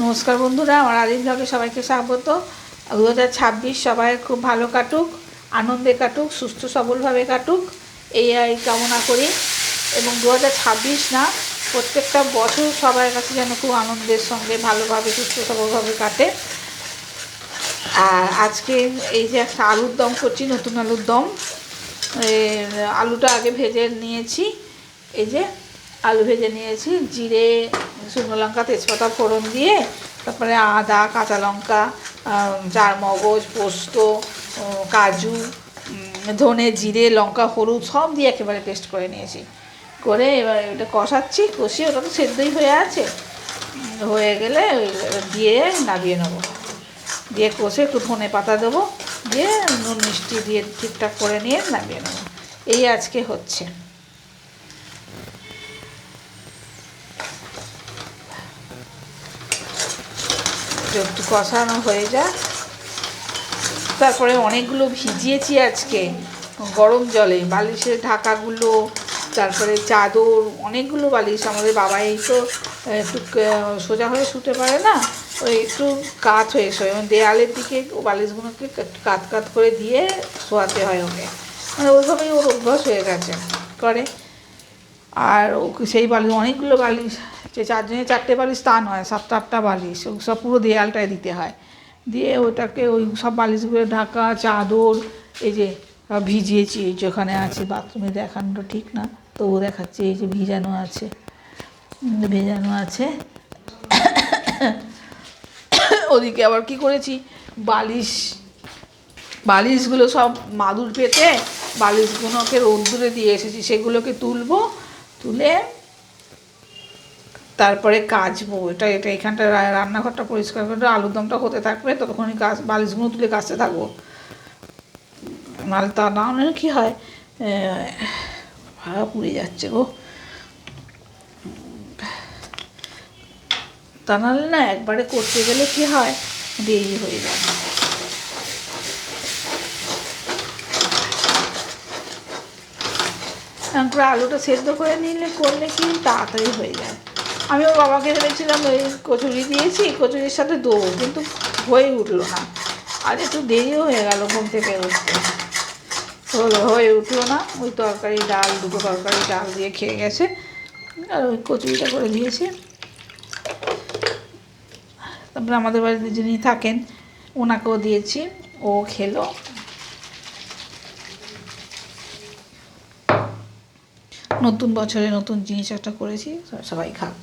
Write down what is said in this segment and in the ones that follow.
নমস্কার বন্ধুরা, আমার আদিম ব্লগে সবাইকে স্বাগত। 2026 সবাই খুব ভালো কাটুক, আনন্দে কাটুক, সুস্থ সবলভাবে কাটুক, এই কামনা করি। এবং 2026 না, প্রত্যেকটা বছর সবার কাছে যেন খুব আনন্দের সঙ্গে ভালোভাবে সুস্থ সবলভাবে কাটে। আর আজকে এই যে একটা আলুর দম করছি, নতুন আলুর দম। আলুটা আগে ভেজে নিয়েছি, এই যে আলু ভেজে নিয়েছি, জিরে, শুকনো লঙ্কা, তেজপাতা ফোড়ন দিয়ে, তারপরে আদা, কাঁচা লঙ্কা, চার মগজ, পোস্ত, কাজু, ধনে, জিরে, লঙ্কা, হলুদ সব দিয়ে একেবারে পেস্ট করে নিয়েছি। করে এবার এটা কষাচ্ছি, কষিয়ে ওটা তো সেদ্ধই হয়ে আছে, হয়ে গেলে দিয়ে নামিয়ে নেবো। দিয়ে কষে একটু ধনে পাতা দেবো, দিয়ে নুন মিষ্টি দিয়ে ঠিকঠাক করে নিয়ে নামিয়ে নেবো। এই আজকে হচ্ছে। একটু কষানো হয়ে যায়, তারপরে অনেকগুলো ভিজিয়েছি আজকে গরম জলে, বালিশের ঢাকাগুলো, তারপরে চাদর, অনেকগুলো বালিশ। আমাদের বাবা এই তো একটু সোজা হয়ে শুতে পারে না, ওই একটু কাত হয়ে শোয়, দেয়ালের দিকে ও বালিশগুলোকে কাত কাত করে দিয়ে শোয়াতে হয় ওকে, মানে ওইভাবেই ওর অভ্যাস হয়ে গেছে করে। আর সেই বালিশ, অনেকগুলো বালিশ, যে চারজনের চারটে বালিশ তা নয়, 7-8টা বালিশ, সব পুরো দেয়ালটায় দিতে হয়। দিয়ে ওটাকে ওই সব বালিশগুলো ঢাকা, চাদর, এই যে ভিজিয়েছি, এই যেখানে আছে বাথরুমে দেখানোটা ঠিক না, তবু দেখাচ্ছি, এই যে ভিজানো আছে, ভেজানো আছে। ওদিকে আবার কি করেছি, বালিশগুলো সব মাদুর পেতে বালিশগুলোকে রোদ্দুরে দিয়ে এসেছি, সেগুলোকে তুলবো, তুলে তারপরে কাচবো। এটা এখানটা রান্নাঘরটা পরিষ্কার করে আলুর দমটা হতে থাকবে, ততক্ষণ বালিশগুলো তুলে কাচতে থাকবো। নাহলে তা না হলে কী হয়, ভাড়া পুড়ে যাচ্ছে গো। তা নাহলে না, একবারে করতে গেলে কী হয়, দেরি হয়ে যায়। এমন করে আলুটা সেদ্ধ করে করলে কি তাড়াতাড়ি হয়ে যায়। আমি ওর বাবাকে ভেবেছিলাম ওই কচুরি দিয়েছি, কচুরির সাথে দেবো, কিন্তু হয়ে উঠলো না। আর একটু দেরিও হয়ে গেল ঘুম থেকে উঠতে, হয়ে উঠলো না। ওই তরকারি ডাল, দুটো তরকারি ডাল দিয়ে খেয়ে গেছে, আর ওই কচুরিটা করে দিয়েছে। তারপরে আমাদের বাড়িতে যিনি থাকেন ওনাকেও দিয়েছি, ও খেলো। নতুন বছরে নতুন জিনিস একটা করেছি, সবাই খাক।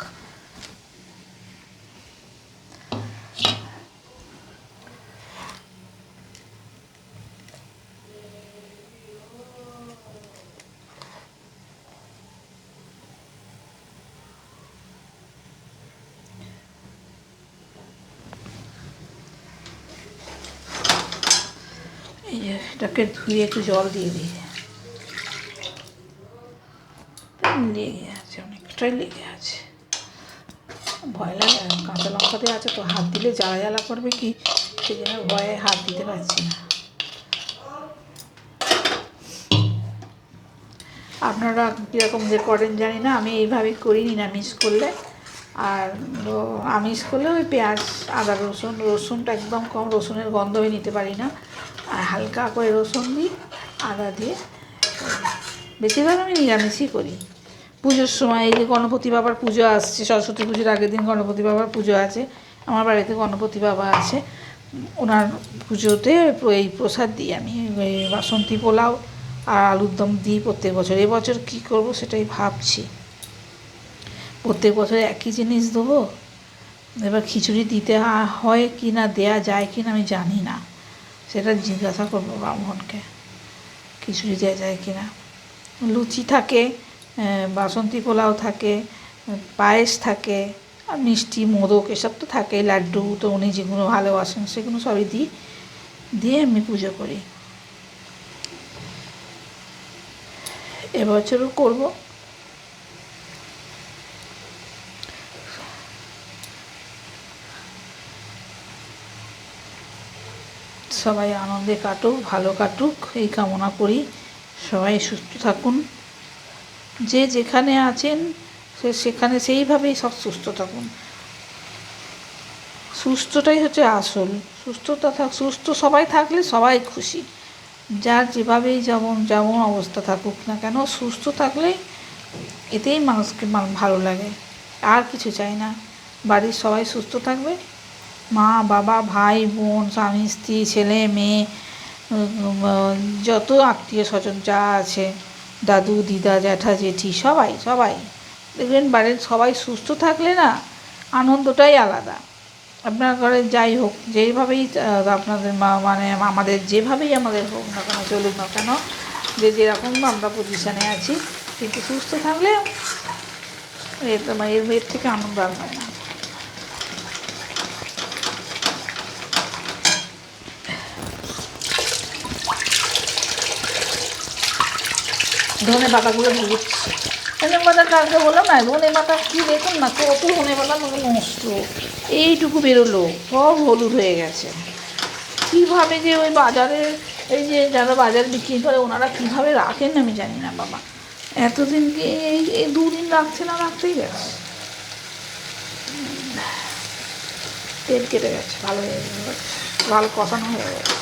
এই যে এটাকে ধুয়ে একটু জল দিয়ে দিই, লেগে আছে, অনেকটাই লেগে আছে, ভয় লাগে। কাঁচা লঙ্কাতে আছে তো, হাত দিলে জ্বালা জ্বালা করবে কি, সেই জন্য ভয়ে হাত দিতে পারছি না। আপনারা কীরকম যে করেন জানি না, আমি এইভাবেই করি নিরামিষ করলে। আর আমিষ করলে ওই পেঁয়াজ, আদা, রসুনটা একদম কম, রসুনের গন্ধ আমি নিতে পারি না, আর হালকা করে রসুন দিই, আদা দিয়ে। বেশিরভাগ আমি নিরামিষই করি। পুজোর সময়, এই যে গণপতি বাবার পুজো আসছে, সরস্বতী পুজোর আগের দিন গণপতি বাবার পুজো আছে, আমার বাড়িতে গণপতি বাবা আছে, ওনার পুজোতে এই প্রসাদ দিই আমি, ওই বাসন্তী পোলাও আর আলুর দম দিই প্রত্যেক বছর। এবছর কী করব সেটাই ভাবছি, প্রত্যেক বছর একই জিনিস দেবো। এবার খিচুড়ি দিতে হয় কি না, দেয়া যায় কি না আমি জানি না, সেটা জিজ্ঞাসা করবো ব্রাহ্মণকে, খিচুড়ি দেওয়া যায় কি না। লুচি থাকে, বাসন্তী পোলাও থাকে, পায়েস থাকে, আর মিষ্টি, মোদক এসব তো থাকে, লাড্ডু তো উনি যেগুলো ভালোবাসেন সেগুলো সবই দিই, দিয়ে আমি পুজো করি। এবছরও করব। সবাই আনন্দে কাটুক, ভালো কাটুক, এই কামনা করি। সবাই সুস্থ থাকুন, যে যেখানে আছেন সেখানে সেইভাবেই সব সুস্থ থাকুন। সুস্থটাই হচ্ছে আসল। সুস্থ সবাই থাকলে সবাই খুশি, যার যেভাবেই যেমন যেমন অবস্থা থাকুক না কেন, সুস্থ থাকলেই এতেই মানুষকে ভালো লাগে, আর কিছু চাই না। বাড়ির সবাই সুস্থ থাকবে, মা বাবা ভাই বোন স্বামী স্ত্রী ছেলে মেয়ে, যত আত্মীয় স্বজন যা আছে, দাদু দিদা জ্যাঠা জেঠি সবাই সবাই দেখবেন বাড়ির সবাই সুস্থ থাকলে না আনন্দটাই আলাদা। আপনার ঘরে যাই হোক, যেইভাবেই আপনাদের মানে আমাদের যেভাবেই আমাদের হোক না কেন, চলুক না কেন, যে যেরকম আমরা পজিশানে আছি, কিন্তু সুস্থ থাকলে এর থেকে আনন্দ আর হয় না। ধনে পাতাগুলো ঘুরছে, ধনে পাতা কালকে বললাম না, ধনে পাতা কি দেখুন না, কত ধনে পাতা নষ্ট, এইটুকু বেরোলো, সব হলুদ হয়ে গেছে। কীভাবে যে ওই বাজারে, এই যে যারা বাজার বিক্রি করে ওনারা কীভাবে রাখেন আমি জানি না বাবা, এতদিনকে এই 2 দিন রাখছে না, রাখতেই গেছে, তেল কেটে গেছে, ভালো হয়ে গেছে, ভালো কষানো হয়ে গেছে।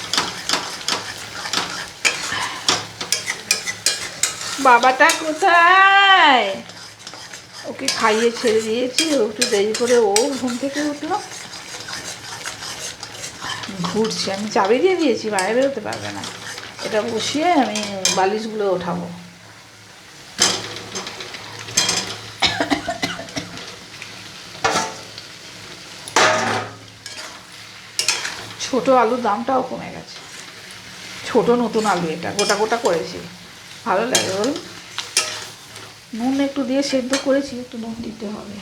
বাবাটা কোথায়? ওকে খাইয়ে ছেড়ে দিয়েছি, ও একটু দেরি করে ও ঘুম থেকে উঠলো, ঘুরছে। আমি চাবি দিয়ে দিয়েছি, বাইরে বেরোতে পারবে না। এটা বসিয়ে আমি বালিশগুলো ওঠাবো। ছোট আলুর দামটাও কমে গেছে, ছোট নতুন আলু, এটা গোটা গোটা করেছি, ভালো লাগে বলুন। নুন একটু দিয়ে সেদ্ধ করেছি, একটু নুন দিতে হবে।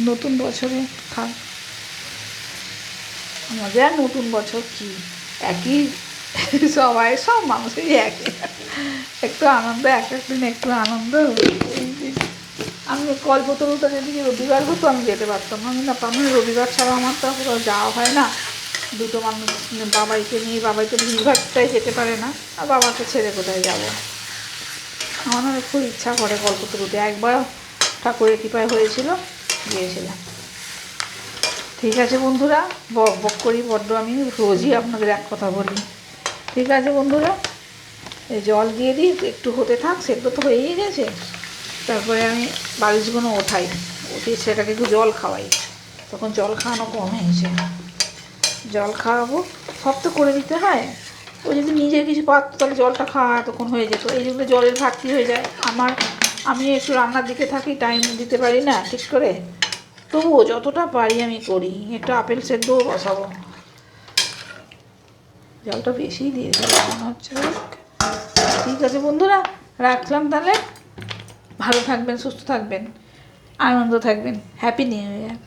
নতুন বছরে খান মজা, নতুন বছর কি একই, সবাই সব মানুষেরই একই, একটু আনন্দ, এক একদিন একটু আনন্দ। আমি কল্পতরুটা যেদিকে রবিবার হতো আমি যেতে পারতাম না, আমি না পারলাম, রবিবার ছাড়া আমার তো কোথাও যাওয়া হয় না। দুটো মানুষ বাবাইকে নিয়ে, বাবাই তো ভিড়ভাড়টাই যেতে পারে না, আর বাবাকে ছেড়ে কোথায় যাবো। আমার না খুব ইচ্ছা করে কল্পতরুতে, একবার ঠাকুরের কৃপায় হয়েছিল, গিয়েছিলাম। ঠিক আছে বন্ধুরা, বক বক করি বড্ড, আমি রোজই আপনাদের এক কথা বলি। ঠিক আছে বন্ধুরা, এই জল দিয়ে দিই, একটু হতে থাক, সেদ্ধ তো হয়েই গেছে। তারপরে আমি বালিশগুলো ওঠাই, উঠিয়ে সেটাকে একটু জল খাওয়াই, তখন জল খাওয়ানো কমে এসে, জল খাওয়াবো, সব তো করে দিতে হয়। ও যদি নিজের কিছু পারতো তাহলে জলটা খাওয়া এতক্ষণ হয়ে যেত, এই যেগুলো জলের ঘাটতি হয়ে যায় আমি একটু রান্নার দিকে থাকি, টাইম দিতে পারি না ঠিক করে, তবুও যতটা পারি আমি করি। একটু আপেল সেদ্ধও বসাবো, জলটা বেশিই দিয়ে দিলাম মনে হচ্ছে। ঠিক আছে বন্ধুরা, রাখলাম তাহলে, ভালো থাকবেন, সুস্থ থাকবেন, আনন্দ থাকবেন, হ্যাপি নিউ ইয়ার।